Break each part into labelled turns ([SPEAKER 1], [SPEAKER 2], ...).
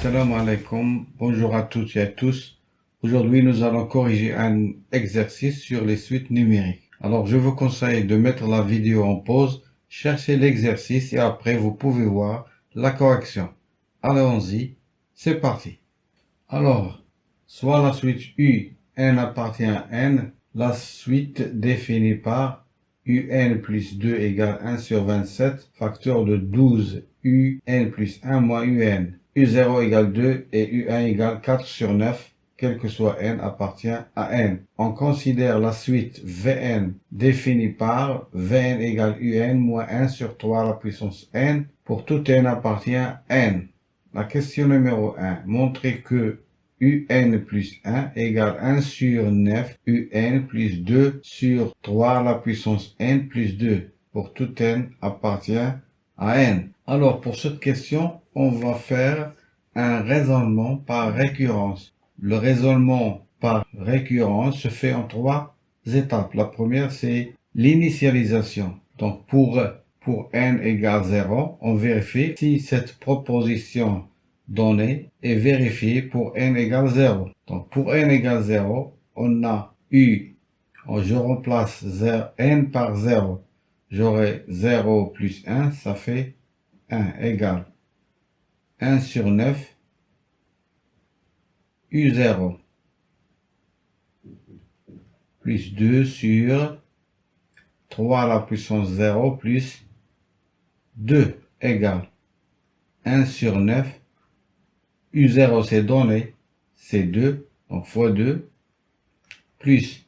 [SPEAKER 1] Assalamu alaikum, bonjour à toutes et à tous. Aujourd'hui, nous allons corriger un exercice sur les suites numériques. Alors, je vous conseille de mettre la vidéo en pause, chercher l'exercice et après, vous pouvez voir la correction. Allons-y, c'est parti. Alors, soit la suite U, n appartient à n, la suite définie par un plus 2 égale 1 sur 27, facteur de 12, un plus 1 moins un. U0 égale 2 et U1 égale 4 sur 9, quel que soit n appartient à n. On considère la suite Vn définie par Vn égale Un moins 1 sur 3 à la puissance n pour tout n appartient à n. La question numéro 1, montrer que Un plus 1 égale 1 sur 9 Un plus 2 sur 3 à la puissance n plus 2 pour tout n appartient à n. Alors pour cette question, on va faire un raisonnement par récurrence. Le raisonnement par récurrence se fait en 3 étapes. La première, c'est l'initialisation. Donc pour n égale 0, on vérifie si cette proposition donnée est vérifiée pour n égale 0. Donc pour n égale 0, on a je remplace n par 0. J'aurai 0 plus 1, ça fait 1 égale 1 sur 9 U0 plus 2 sur 3 à la puissance 0 plus 2 égale 1 sur 9 U0 c'est donné, c'est 2, donc fois 2, plus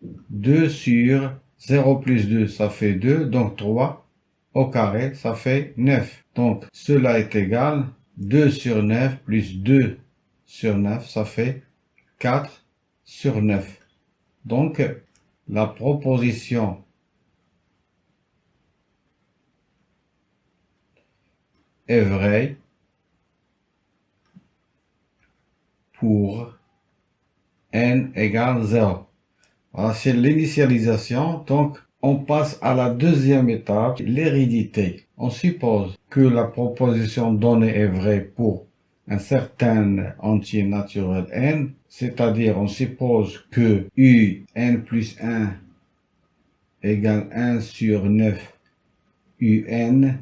[SPEAKER 1] 2 sur 0 plus 2, ça fait 2, donc 3 au carré, ça fait 9. Donc cela est égal 2 sur 9 plus 2 sur 9, ça fait 4 sur 9. Donc la proposition est vraie pour n égale 0. Voilà, c'est l'initialisation. Donc, on passe à la deuxième étape, l'hérédité. On suppose que la proposition donnée est vraie pour un certain entier naturel n, c'est-à-dire on suppose que n plus 1 égale 1 sur 9 un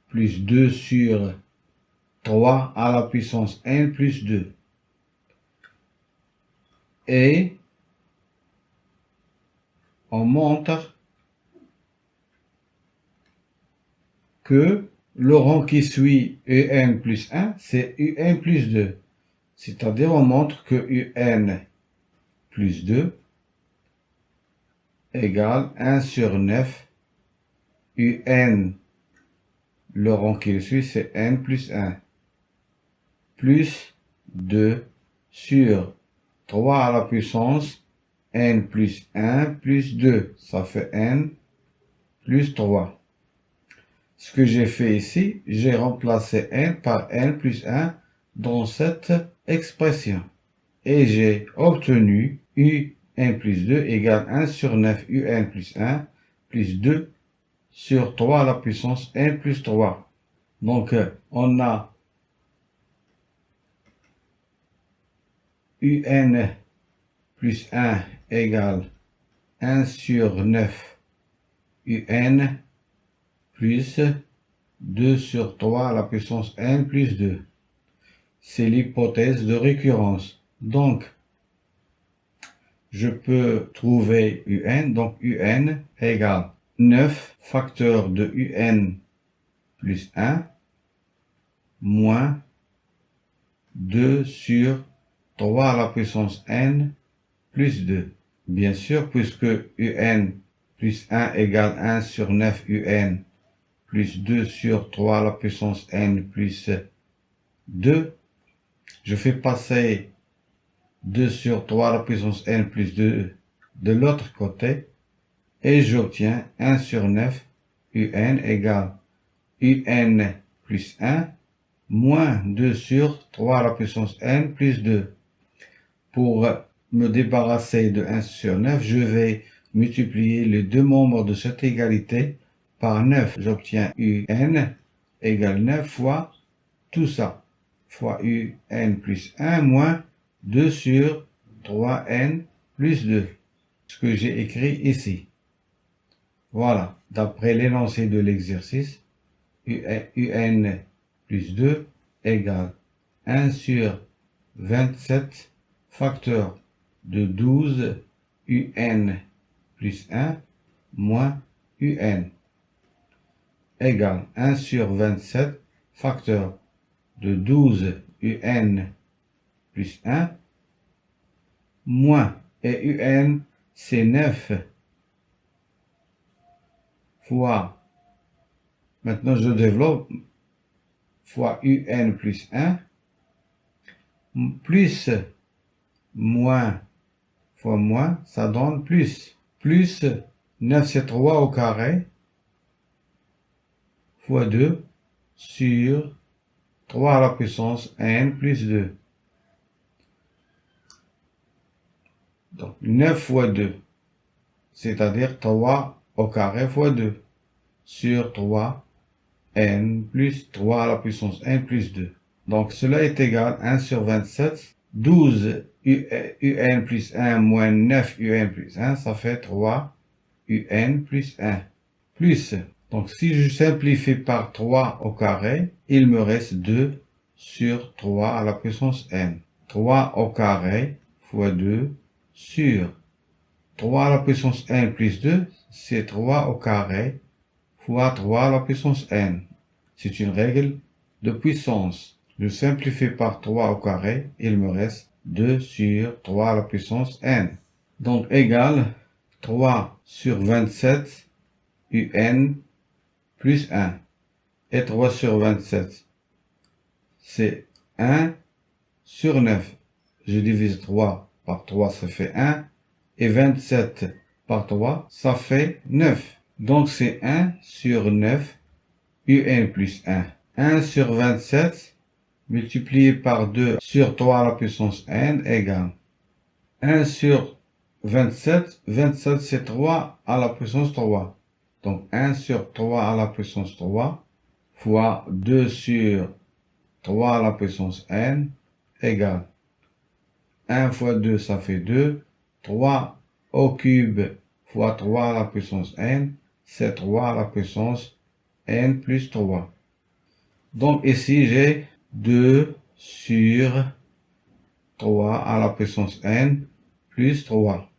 [SPEAKER 1] plus 2 sur 3 à la puissance n plus 2. Et on montre que le rang qui suit un plus 1, c'est un plus 2. C'est-à-dire on montre que un plus 2 égale 1 sur 9 un. Le rang qui le suit, c'est n plus 1 plus 2 sur 3 à la puissance n plus 1 plus 2, ça fait n plus 3. Ce que j'ai fait ici, j'ai remplacé n par n plus 1 dans cette expression. Et j'ai obtenu un plus 2 égale 1 sur 9 un plus 1 plus 2 sur 3 à la puissance n plus 3. Donc on a un plus 1 égale 1 sur 9 un plus 2 sur 3 à la puissance n plus 2. C'est l'hypothèse de récurrence. Donc, je peux trouver un. Donc, un égale 9 facteur de un plus 1 moins 2 sur 3 à la puissance n plus 2. Bien sûr, puisque un plus 1 égale 1 sur 9 un plus 2 sur 3 à la puissance n plus 2, je fais passer 2 sur 3 à la puissance n plus 2 de l'autre côté et j'obtiens 1 sur 9 un égale un plus 1 moins 2 sur 3 à la puissance n plus 2. Pour me débarrasser de 1 sur 9, je vais multiplier les deux membres de cette égalité par 9. J'obtiens un égale 9 fois tout ça. fois un plus 1 moins 2 sur 3n plus 2. Ce que j'ai écrit ici. Voilà, d'après l'énoncé de l'exercice, un plus 2 égale 1 sur 27 facteur de 12 un plus 1 moins un égale 1 sur 27 facteur de 12 un plus 1 moins, et un c'est 9 fois, maintenant je développe, fois un plus 1 plus moins fois moins, ça donne plus. Plus 9 c'est 3 au carré fois 2 sur 3 à la puissance n plus 2. Donc 9 fois 2, c'est-à-dire 3 au carré fois 2 sur 3 n plus 3 à la puissance n plus 2. Donc cela est égal à 1 sur 27, 12 un plus 1 moins 9 un plus 1, ça fait 3 un plus 1. Plus, donc si je simplifie par 3 au carré, il me reste 2 sur 3 à la puissance n. 3 au carré fois 2 sur 3 à la puissance n plus 2, c'est 3 au carré fois 3 à la puissance n. C'est une règle de puissance. Je simplifie par 3 au carré, il me reste 2 sur 3 à la puissance n. Donc égale 3 sur 27 un plus 1. Et 3 sur 27, c'est 1 sur 9. Je divise 3 par 3, ça fait 1. Et 27 par 3, ça fait 9. Donc c'est 1 sur 9, un plus 1. 1 sur 27 multiplié par 2 sur 3 à la puissance n égale 1 sur 27. 27 c'est 3 à la puissance 3. Donc 1 sur 3 à la puissance 3 fois 2 sur 3 à la puissance n égale 1 fois 2 ça fait 2. 3 au cube fois 3 à la puissance n, c'est 3 à la puissance n plus 3. Donc ici j'ai 2 sur 3 à la puissance n plus 3.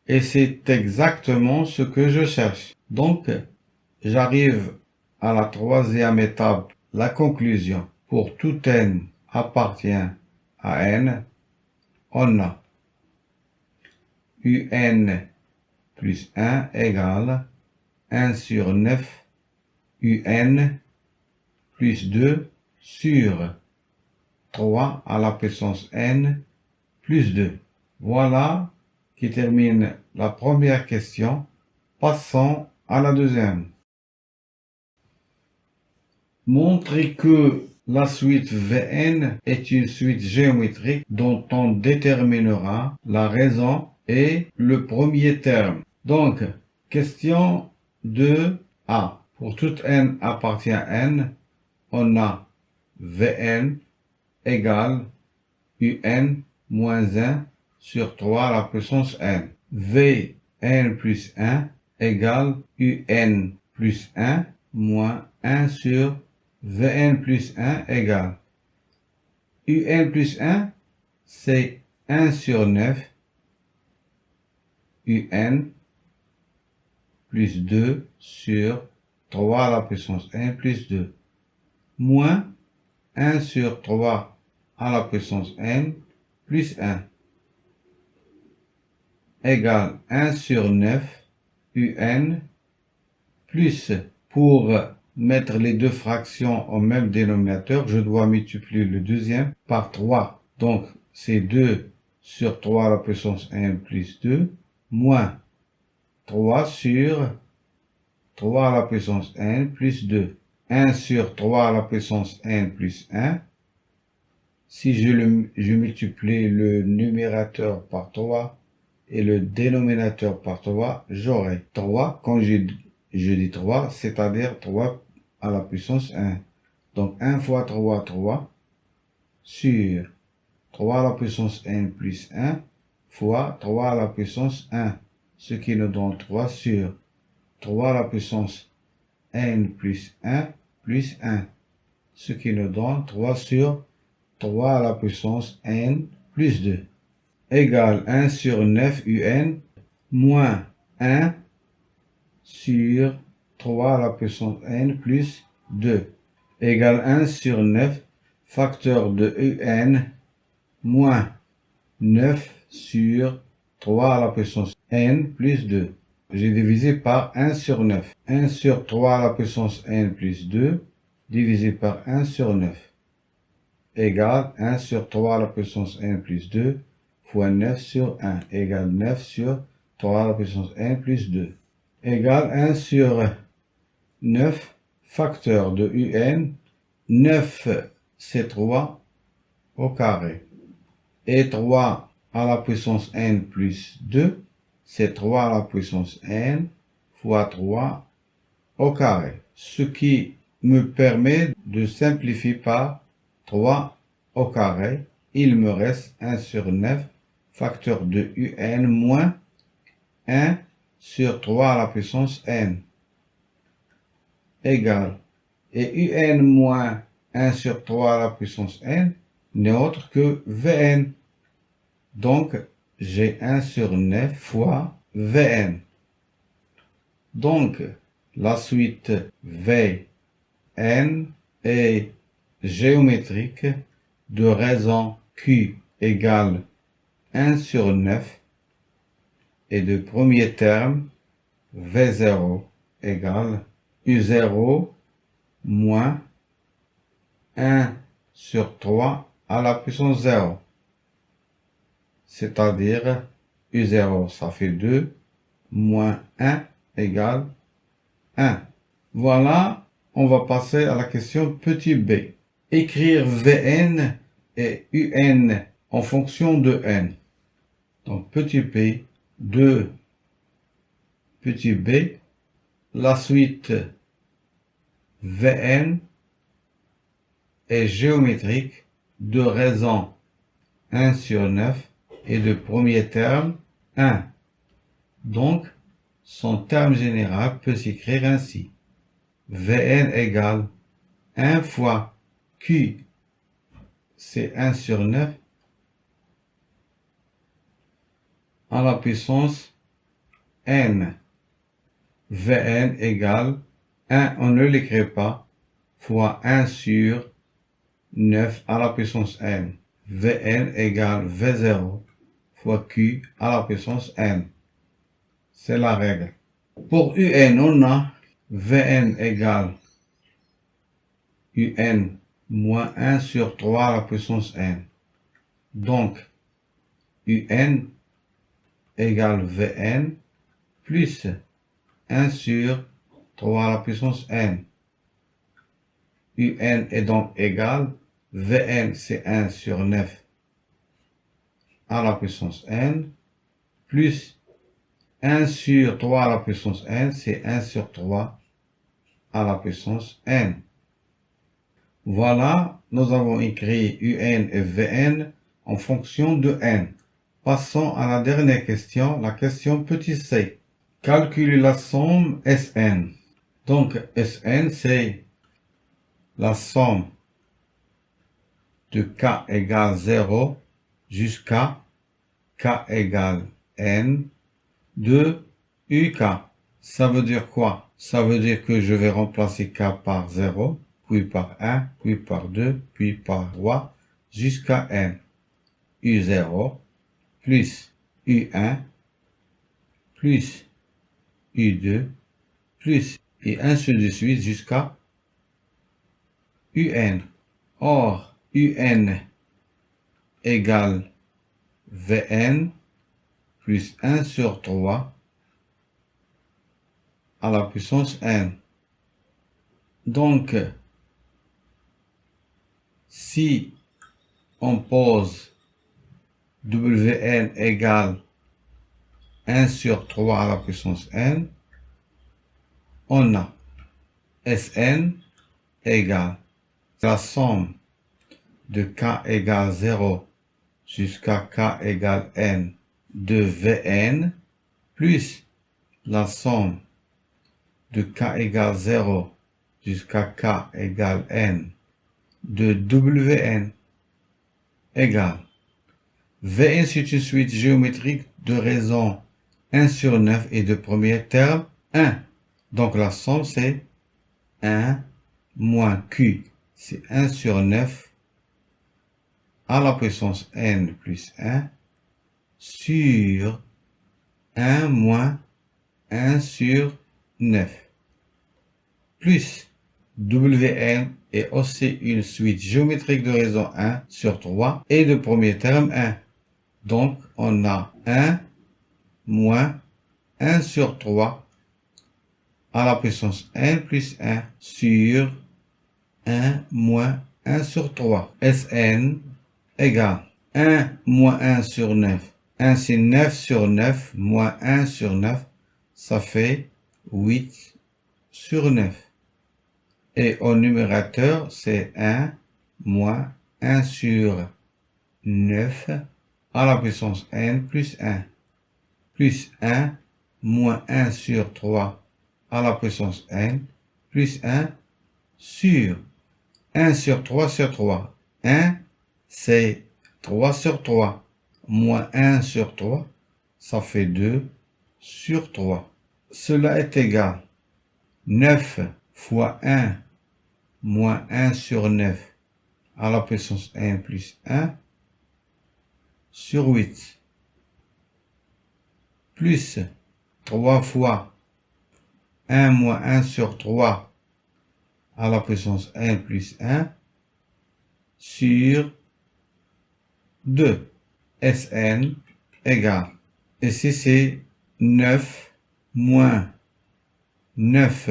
[SPEAKER 1] Et c'est exactement ce que je cherche. Donc j'arrive à la troisième étape, la conclusion. Pour tout n appartient à n, on a un plus 1 égale 1 sur 9 un plus 2 sur 3 à la puissance n plus 2. Voilà qui termine la première question. Passons à la deuxième. Montrez que la suite Vn est une suite géométrique dont on déterminera la raison et le premier terme. Donc, question 2a. Pour tout n appartient à n, on a Vn égale un moins 1 sur 3 à la puissance n. Vn plus 1 égale un plus 1 moins 1 sur Vn plus 1 égale un plus 1, c'est 1 sur 9 un plus 2 sur 3 à la puissance n plus 2 moins 1 sur 3 à la puissance n plus 1 égale 1 sur 9 un plus, pour mettre les deux fractions au même dénominateur, je dois multiplier le deuxième par 3. Donc c'est 2 sur 3 à la puissance n plus 2 moins 3 sur 3 à la puissance n plus 2. 1 sur 3 à la puissance n plus 1. Si je multiplie le numérateur par 3 et le dénominateur par 3, j'aurai 3. Quand je dis 3, c'est-à-dire 3 à la puissance 1. Donc 1 fois 3, 3, sur 3 à la puissance n plus 1, fois 3 à la puissance 1, ce qui nous donne 3 sur 3 à la puissance n plus 1 plus 1, ce qui nous donne 3 sur 3 à la puissance n plus 2, égale 1 sur 9 un moins 1 sur 3 à la puissance n plus 2, égale 1 sur 9 facteur de un moins 9 sur 3 à la puissance n plus 2. J'ai divisé par 1 sur 9. 1 sur 3 à la puissance n plus 2 divisé par 1 sur 9 égale 1 sur 3 à la puissance n plus 2 fois 9 sur 1 égale 9 sur 3 à la puissance n plus 2 égale 1 sur 9 facteur de un. 9 c'est 3 au carré. Et 3 à la puissance n plus 2, c'est 3 à la puissance n fois 3 au carré. Ce qui me permet de simplifier par 3 au carré. Il me reste 1 sur 9 facteur de un moins 1 sur 3 à la puissance n égale. Et un moins 1 sur 3 à la puissance n n'est autre que Vn. Donc, j'ai 1 sur 9 fois Vn. Donc, la suite Vn est géométrique de raison Q égale 1 sur 9 et de premier terme V0 égale U0 moins 1 sur 3 à la puissance 0. C'est-à-dire U0, ça fait 2, moins 1 égale 1. Voilà, on va passer à la question petit b. Écrire Vn et Un en fonction de n. Donc petit p, 2, petit b, la suite Vn est géométrique de raison 1 sur 9 et de premier terme 1. Donc, son terme général peut s'écrire ainsi. Vn égale 1 fois Q, c'est 1 sur 9, à la puissance n. Vn égale 1, on ne l'écrit pas, fois 1 sur 9 à la puissance n. Vn égale V0 fois Q à la puissance n. C'est la règle. Pour Un, on a Vn égale Un moins 1 sur 3 à la puissance n. Donc, Un égale Vn plus 1 sur 3 à la puissance n. Un est donc égal, Vn c'est 1 sur 9 à la puissance n, plus 1 sur 3 à la puissance n, c'est 1 sur 3 à la puissance n. Voilà, nous avons écrit Un et Vn en fonction de n. Passons à la dernière question, la question petit c. Calculer la somme Sn. Donc Sn c'est la somme de k égale 0 jusqu'à k égale n de uk. Ça veut dire quoi? Ça veut dire que je vais remplacer k par 0, puis par 1, puis par 2, puis par 3, jusqu'à n. U0 plus U1 plus U2 plus et ainsi de suite jusqu'à UN. Or, UN égale Vn plus 1 sur 3 à la puissance n. Donc, si on pose Wn égale 1 sur 3 à la puissance n, on a Sn égale la somme de k égale 0 jusqu'à k égale n de Vn plus la somme de k égale 0 jusqu'à k égale n de Wn égale Vn, c'est une suite géométrique de raisons 1 sur 9 et de premier terme 1. Donc la somme c'est 1 moins q, c'est 1 sur 9 à la puissance n plus 1 sur 1 moins 1 sur 9 plus Wn est aussi une suite géométrique de raison 1 sur 3 et de premier terme 1. Donc on a 1 moins 1 sur 3 à la puissance n plus 1 sur 1 moins 1 sur 3. Sn égale 1 moins 1 sur 9. 1 c'est 9 sur 9 moins 1 sur 9. Ça fait 8 sur 9. Et au numérateur, c'est 1 moins 1 sur 9 à la puissance n plus 1. Plus 1 moins 1 sur 3 à la puissance n plus 1 sur 1 sur 3 sur 3. 1, c'est 3 sur 3. Moins 1 sur 3, ça fait 2 sur 3. Cela est égal 9 fois 1 moins 1 sur 9 à la puissance n plus 1 sur 8 plus 3 fois 1 moins 1 sur 3 à la puissance n plus 1 sur 2. Sn égale. Ici c'est 9 moins 9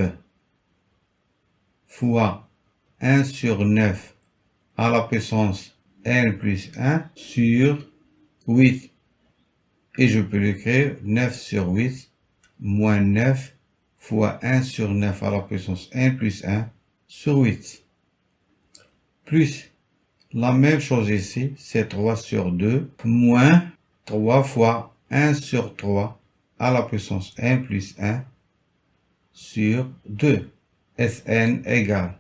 [SPEAKER 1] fois 1 sur 9 à la puissance n plus 1 sur 8. Et je peux l'écrire 9 sur 8 moins 9 fois 1 sur 9 à la puissance n plus 1 sur 8. Plus la même chose ici, c'est 3 sur 2 moins 3 fois 1 sur 3 à la puissance n plus 1 sur 2. Sn égale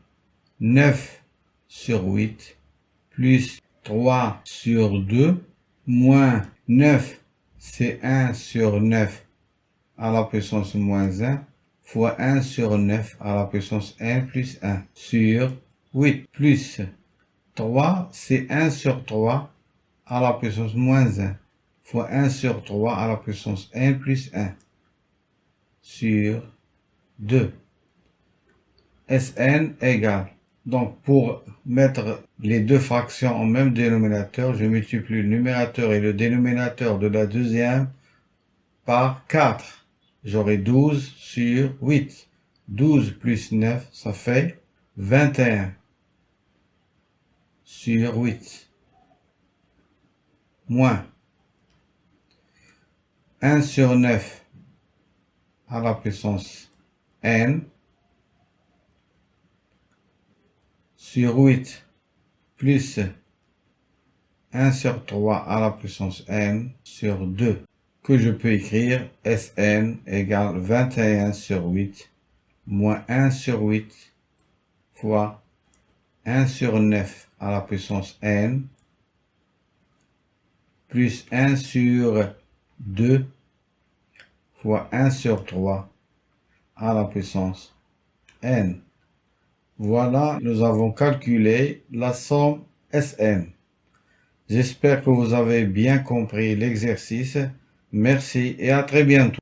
[SPEAKER 1] 9 sur 8 plus 3 sur 2 moins 9, c'est 1 sur 9 à la puissance moins 1 fois 1 sur 9 à la puissance n plus 1 sur 8 plus 3, c'est 1 sur 3 à la puissance moins 1 fois 1 sur 3 à la puissance n plus 1 sur 2. Sn égale. Donc, pour mettre les deux fractions en même dénominateur, je multiplie le numérateur et le dénominateur de la deuxième par 4. J'aurai 12 sur 8. 12 plus 9, ça fait 21 sur 8. Moins 1 sur 9 à la puissance n sur 8 plus 1 sur 3 à la puissance n sur 2, que je peux écrire Sn égale 21 sur 8 moins 1 sur 8 fois 1 sur 9 à la puissance n plus 1 sur 2 fois 1 sur 3 à la puissance n. Voilà, nous avons calculé la somme Sn. J'espère que vous avez bien compris l'exercice. Merci et à très bientôt.